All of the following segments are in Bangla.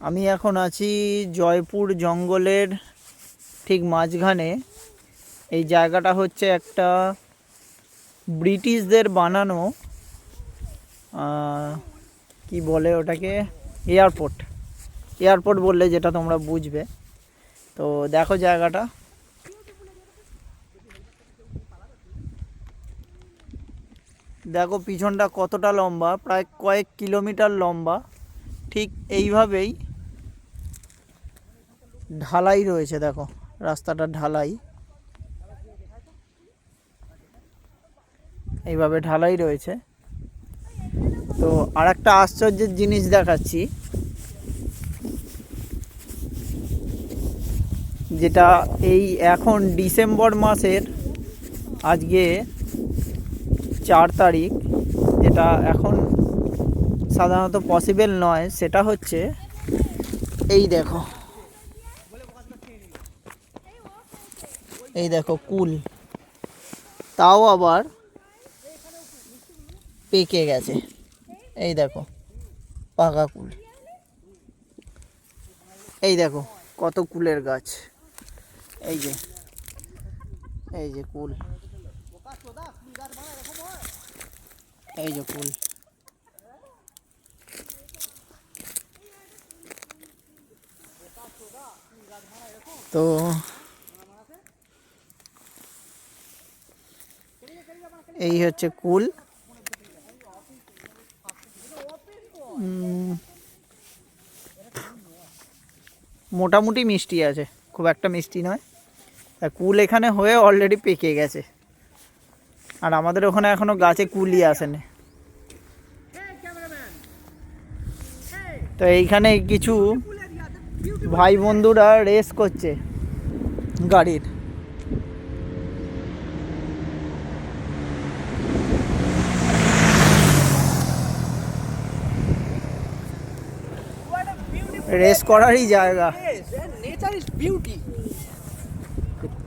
আমি এখন আছি জয়পুর জঙ্গলের ঠিক মাঝখানে। এই জায়গাটা হচ্ছে একটা ব্রিটিশদের বানানো কি বলে ওটাকে, এয়ারপোর্ট বললে যেটা তোমরা বুঝবে। তো দেখো জায়গাটা, দেখো পিছনটা কতটা লম্বা, প্রায় কয়েক কিলোমিটার লম্বা। ঠিক এইভাবেই ঢালাই রয়েছে, দেখো রাস্তাটা ঢালাই, এইভাবে ঢালাই রয়েছে। তো আর একটা আশ্চর্যের জিনিস দেখাচ্ছি, যেটা এই এখন ডিসেম্বর মাসের আজকে 4 তারিখ, যেটা এখন সাধারণত পসিবল নয়, সেটা হচ্ছে এই দেখো কুল, তাও আবার পেকে গেছে। এই দেখো পাকা কুল, এই দেখো কত কুলের গাছ, এই যে কুল, এই যে কুল। তো এই হচ্ছে কুল। মোটামুটি মিষ্টি আছে, খুব একটা মিষ্টি নয়। কুল এখানে হয়ে অলরেডি পেকে গেছে, আর আমাদের ওখানে এখনো গাছে কুলই আসেনি। তো এইখানে কিছু ভাই বন্ধুরা রেস করছে গাড়ির। রেস করারই জায়গা। Nature is beauty,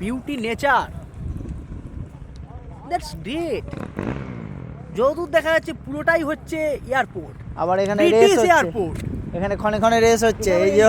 beauty nature, that's great. যতদূর দেখা যাচ্ছে পুরোটাই হচ্ছে এয়ারপোর্ট। আবার এখানে রেস হচ্ছে, এয়ারপোর্ট, এখানে ক্ষণে ক্ষণে রেস হচ্ছে, এই যে